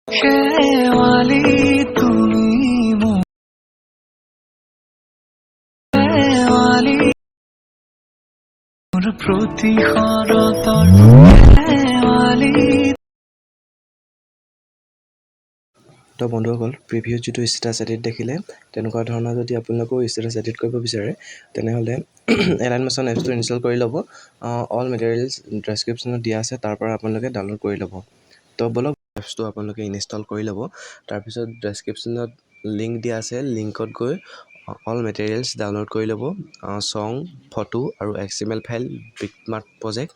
শেৱালি তুমি মোৰ শেৱালি মোৰ প্ৰতিশৰতৰ শেৱালি। তো বন্ধুসকল, প্ৰিভিউ যিটো ষ্টেটাছ এডিট দেখিলে, তেনেকুৱা ধৰণৰ যদি আপোনালোকেও ষ্টেটাছ এডিট কৰিব বিচাৰে তেনেহ'লে এলাইনমেশ্যন এপছটো ইনষ্টল কৰি ল'ব। অল মেটেৰিয়েলছ ডেছক্ৰিপশ্যনত দিয়া আছে, তাৰ পৰা আপোনালোকে ডাউনলোড কৰি ল'ব। তো বলক এপছটো আপোনালোকে ইনষ্টল কৰি ল'ব। তাৰপিছত ডেছক্ৰিপশ্যনত লিংক দিয়া আছে, লিংকত গৈ অল মেটেৰিয়েলছ ডাউনলোড কৰি ল'ব। ছং, ফটো আৰু XML ফাইল, বিটমাৰ্ক প্ৰজেক্ট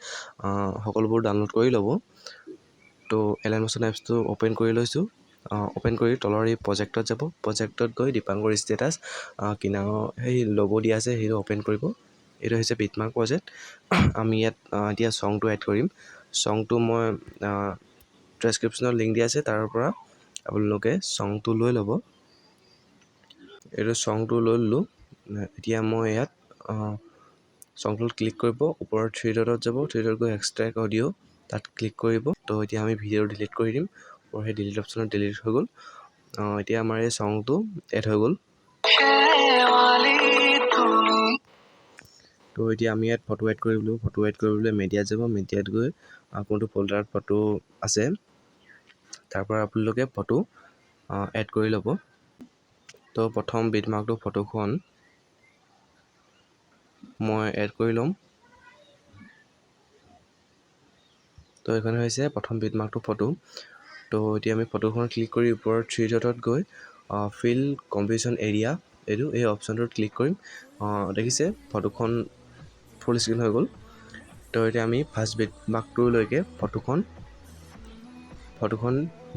সকলোবোৰ ডাউনলোড কৰি ল'ব। তো এলাইনমেশ্যন এপছটো অ'পেন কৰি লৈছোঁ। অ'পেন কৰি তলৰ এই প্ৰজেক্টত যাব। প্ৰজেক্টত গৈ দীপাংকৰ ষ্টেটাছ কিনাৰৰ সেই লগ' দিয়া আছে, সেইটো অ'পেন কৰিব। এইটো হৈছে বিটমাৰ্ক প্ৰজেক্ট। আমি ইয়াত এতিয়া ছংটো এড কৰিম। ছংটো মই ডেছক্ৰিপশ্যনত লিংক দিয়া আছে, তাৰ পৰা আপোনালোকে ছংটো লৈ ল'ব। এইটো ছংটো লৈ ল'লোঁ। এতিয়া মই ইয়াত ছংটোত ক্লিক কৰিব। ওপৰত থ্ৰী ডটত যাব, থ্ৰী ডটত গৈ এক্সট্ৰেক্ট অডিঅ' তাত ক্লিক কৰিব। তো এতিয়া আমি ভিডিঅ' ডিলিট কৰি দিম। আৰু সেই ডিলিট অপশ্যনত ডিলিট হৈ গ'ল। এতিয়া আমাৰ এই ছংটো এড হৈ গ'ল। তো এতিয়া আমি ইয়াত ফটো এড কৰিবলৈ মিডিয়াত যাব। মিডিয়াত গৈ কোনটো ফল্ডাৰত ফটো আছে তাৰ পৰা আপোনালোকে ফটো এড কৰি ল'ব। তো প্ৰথম বিটমাৰ্কটো ফটোখন মই এড কৰি ল'ম। তো এইখন হৈছে প্ৰথম বিটমাৰ্কটো ফটো। তো এতিয়া আমি ফটোখন ক্লিক কৰি ওপৰত থ্ৰী ডটত গৈ ফিল কম্প'জিশ্যন এৰিয়া এই অপশ্যনটোত ক্লিক কৰিম। দেখিছে ফটোখন ফুল স্ক্ৰীন হৈ গ'ল। তো এতিয়া আমি ফাৰ্ষ্ট বিটমাৰ্কটোলৈকে ফটোখন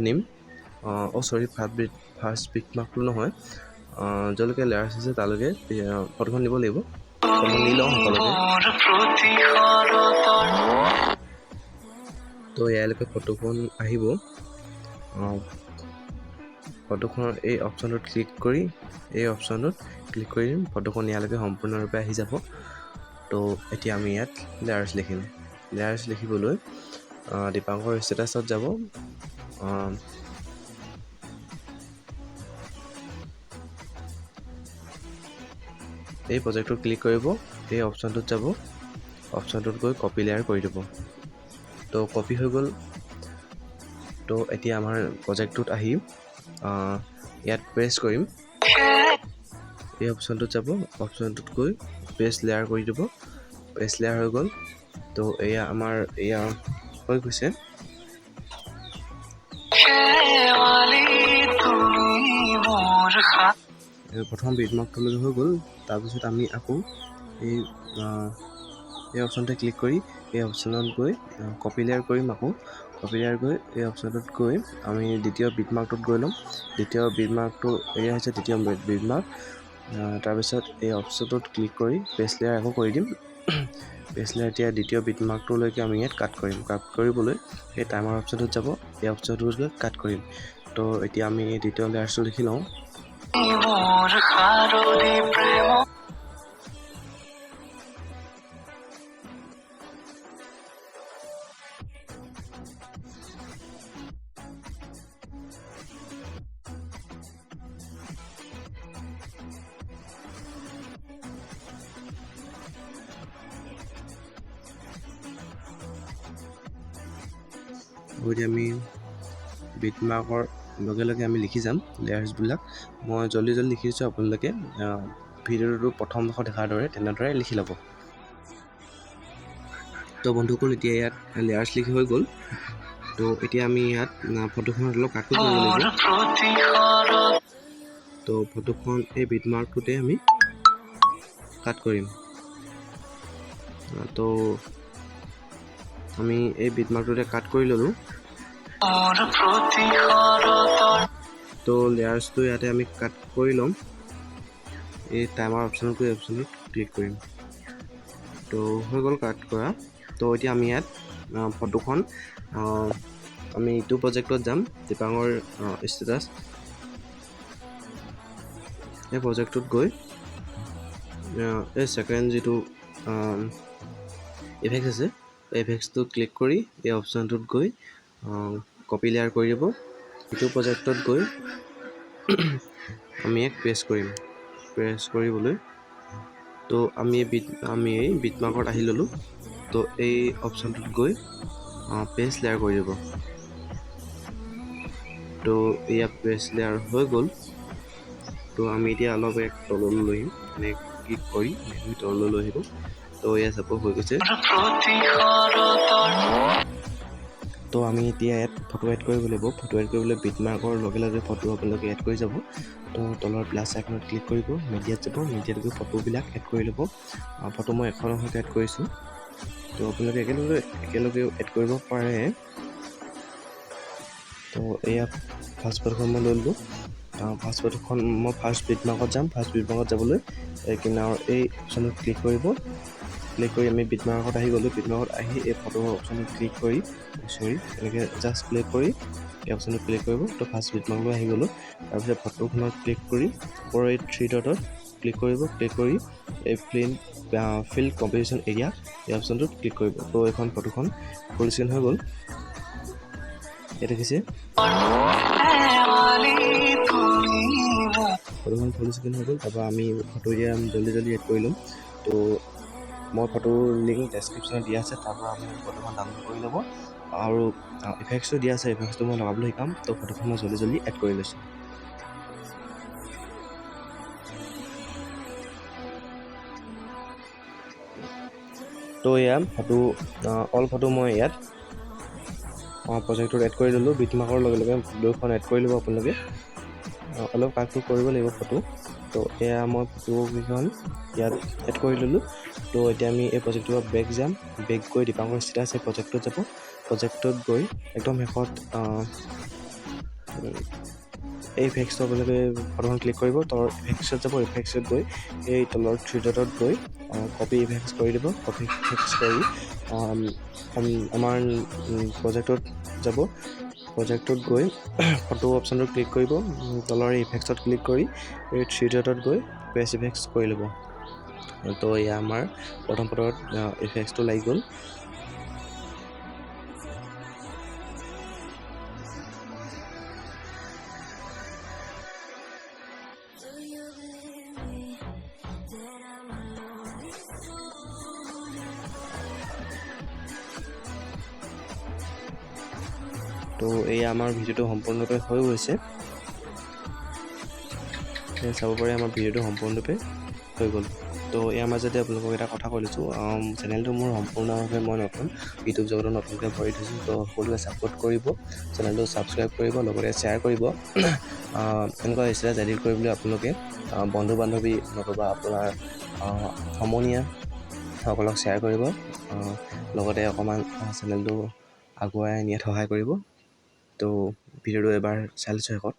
নিম। চৰি, ফাৰ্ষ্ট বিটমাৰ্কটো নহয়, য'লৈকে লেয়াৰ্ছ আছে তালৈকে ফটোখন নিব লাগিব। ফটোখন নি লওঁ সকলোকে। তো ইয়ালৈকে ফটোখন আহিব। ফটোখনৰ এই অপশ্যনটোত ক্লিক কৰি দিম। ফটোখন ইয়ালৈকে সম্পূৰ্ণৰূপে আহি যাব। তো এতিয়া আমি ইয়াত লেয়াৰ্ছ লিখিম। লেয়াৰ্ছ লিখিবলৈ দীপাংকৰ ষ্টেটাছত যাব। এই প্ৰজেক্টটোত ক্লিক কৰিব। এই অপশ্যনটোত যাব। অপশ্যনটোত গৈ কপি লেয়াৰ কৰি দিব। তো কপি হৈ গ'ল। তো এতিয়া আমাৰ প্ৰজেক্টটোত আহি ইয়াত প্ৰেছ কৰিম। এই অপশ্যনটোত যাব। অপশ্যনটোত গৈ পেষ্ট লেয়াৰ কৰি দিব। পেষ্ট লেয়াৰ হৈ গ'ল। তো আমাৰ হৈ গৈছে। প্ৰথম বিটমাৰ্কটোলৈ হৈ গ'ল। তাৰপিছত আমি আকৌ এই অপশ্যনটোত ক্লিক কৰি এই অপশ্যনত গৈ কপি লেয়াৰ কৰিম। আকৌ কপি লেয়াৰ গৈ এই অপশ্যনটোত গৈ আমি দ্বিতীয় বিটমাৰ্কটোত গৈ ল'ম। দ্বিতীয় বিটমাৰ্কটো এয়া হৈছে দ্বিতীয় বিটমাৰ্ক। তাৰপিছত এই অপশ্যনটোত ক্লিক কৰি পেষ্ট লেয়াৰ আকৌ কৰি দিম। পেষ্ট লেয়াৰ এতিয়া দ্বিতীয় বিটমাৰ্কটোলৈকে আমি ইয়াত কাট কৰিম। কাট কৰিবলৈ এই টাইমাৰ অপশ্যনটোত যাব। এই অপশ্যনটোত গৈ কাট কৰিম। তো এতিয়া আমি এই দ্বিতীয় লেয়াৰটো লিখি লওঁ। এতিয়া আমি বিটমাৰ্কৰ লগে লগে আমি লিখি যাম লেয়াৰ্ছবিলাক। মই জল্দি লিখি দিছোঁ, আপোনালোকে ভিডিঅ'টো প্ৰথমডোখৰ দেখাৰ দৰে তেনেদৰে লিখি ল'ব। তো বন্ধুসকল, এতিয়া ইয়াত লেয়াৰ্ছ লিখি হৈ গ'ল। তো এতিয়া আমি ইয়াত ফটোখনত অলপ কাটো কৰিব লাগিব। তো ফটোখন এই বিটমাৰ্কটোতে আমি কাট কৰিম। তো আমি এই বিটমাৰ্কটোতে কাট কৰি ল'লোঁ। তো লেয়াৰ্ছটো ইয়াতে আমি কাট কৰি ল'ম। এই টাইমাৰ অপশ্যনত গৈ অপশ্যনত ক্লিক কৰিম। তো হৈ গ'ল কাট কৰা। তো এতিয়া আমি ইয়াত ফটোখন আমি ইটো প্ৰজেক্টত যাম, দীপাংকৰ ষ্টেটাছ। এই প্ৰজেক্টটোত গৈ এই ছেকেণ্ড যিটো ইফেক্ট আছে, ইফেক্টছটো ক্লিক কৰি এই অপশ্যনটোত গৈ কপি লেয়াৰ কৰি দিব। এইটো প্ৰজেক্টত গৈ আমি এক প্ৰেছ কৰিম। প্ৰেছ কৰিবলৈ তো আমি এই বিটমাৰ্কত আহি ল'লোঁ। তো এই অপশ্যনটোত গৈ পেজ লেয়াৰ কৰি দিব। তো এয়া পেজ লেয়াৰ হৈ গ'ল। তো আমি এতিয়া অলপ এক তললৈ লৈ আহিম, এনেকৈ ক্লিক কৰি তললৈ লৈ আহিব। তো এয়া চাব হৈ গৈছে। তো আমি এতিয়া ইয়াত ফটো এড কৰিব লাগিব। ফটো এড কৰিবলৈ বিটমাৰ্কৰ লগে লগে ফটো আপোনালোকে এড কৰি যাব। তো তলৰ প্লাছ আইকনত ক্লিক কৰিব, মিডিয়াত যাব, মিডিয়াত গৈ ফটোবিলাক এড কৰি ল'ব। ফটো মই এখনৰ সৈতে এড কৰিছোঁ। তো আপোনালোকে একেলগেও এড কৰিব পাৰে। তো এয়া ফাৰ্ষ্ট ফটোখন মই লৈ ল'লোঁ। ফাৰ্ষ্ট ফটোখন মই ফাৰ্ষ্ট বিটমাৰ্কত যাম। ফাৰ্ষ্ট বিটমাৰ্কত যাবলৈ কিনাৰৰ এই অপশ্যনত ক্লিক কৰিব। ক্লিক কৰি আমি বিটমাৰ্কত আহি গ'লোঁ। বিটমাৰ্কত আহি এই ফটো অপশ্যনত ক্লিক কৰি এনেকৈ জাষ্ট ক্লিক কৰি এই অপশ্যনত ক্লিক কৰিব। তো ফাৰ্ষ্ট বিটমাৰ্কলৈ আহি গ'লোঁ। তাৰপিছত ফটোখনত ক্লিক কৰি ওপৰৰ এই 3 ডটত ক্লিক কৰিব। ক্লিক কৰি এই ফিল কম্প'জিশ্যন এৰিয়া এই অপশ্যনটোত ক্লিক কৰিব। তো এইখন ফটোখন ফুল স্ক্ৰীণ হৈ গ'ল। এই দেখিছে ফটোখন ফুল স্ক্ৰীণ হৈ গ'ল। তাৰপৰা আমি ফটো এতিয়া জল্দি এড কৰি ল'ম। তো মই ফটোৰ লিংক ডেছক্ৰিপশ্যনত দিয়া আছে, তাৰ পৰা আপুনি ফটোখন ডাউনলোড কৰি ল'ব। আৰু ইফেক্টছটো দিয়া আছে, ইফেক্টছটো মই লগাবলৈ শিকাম। তো ফটোখন মই জল্দি এড কৰি লৈছোঁ। তো এয়া ফটো অল ফটো মই ইয়াত প্ৰজেক্টত এড কৰি ল'লোঁ। বিটমাৰ্কৰ লগে লগে দুয়োখন এড কৰি ল'ব আপোনালোকে। অলপ কাটটো কৰিব লাগিব ফটো। তো এয়া মই ফটোকেইখন ইয়াত এড কৰি ল'লোঁ। তো এতিয়া আমি এই প্ৰজেক্টটোৰ পৰা বেক যাম। বেক গৈ দীপাংকৰ ষ্টেটাছ এই প্ৰজেক্টত যাব। প্ৰজেক্টত গৈ একদম শেষত এই ইফেক্টছটো আপোনালোকে ফটোখন ক্লিক কৰিব। তলৰ ইফেক্টছত যাব। ইফেক্টছত গৈ এই তলৰ 3 ডটত গৈ কপি ইফেক্টছ কৰি দিব। কপি ইফেক্টছ কৰি আমাৰ প্ৰজেক্টত যাব। প্ৰজেক্টত গৈ ফটো অপশ্যনটোত ক্লিক কৰিব। তলৰ ইফেক্টছত ক্লিক কৰি এই 3 ডটত গৈ প্ৰেছ ইফেক্টছ কৰি ল'ব। তো এয়া আমাৰ প্ৰথম ফটোত ইফেক্টছটো লাগি গ'ল। তো এয়া আমাৰ ভিডিঅ'টো সম্পূৰ্ণৰূপে হৈ গৈছে। চাব পাৰে আমাৰ ভিডিঅ'টো সম্পূৰ্ণৰূপে হৈ গ'ল। তো ইয়াৰ মাজতে আপোনালোকক এটা কথা কৈ লৈছোঁ, চেনেলটো মোৰ সম্পূৰ্ণভাৱে মই নতুন, ইউটিউব জগতত নতুনকৈ ভৰি থৈছোঁ। তো সকলোৱে ছাপোৰ্ট কৰিব, চেনেলটো ছাবস্ক্ৰাইব কৰিব, লগতে শ্বেয়াৰ কৰিব। এনেকুৱা ষ্টেটাছ এডিট কৰিবলৈ আপোনালোকে বন্ধু বান্ধৱী নতুবা আপোনাৰ সমনীয়াসকলক শ্বেয়াৰ কৰিব। লগতে অকণমান চেনেলটো আগুৱাই নিয়াত সহায় কৰিব। তো ভিডিঅ'টো এবাৰ চাই লৈছোঁ শেষত।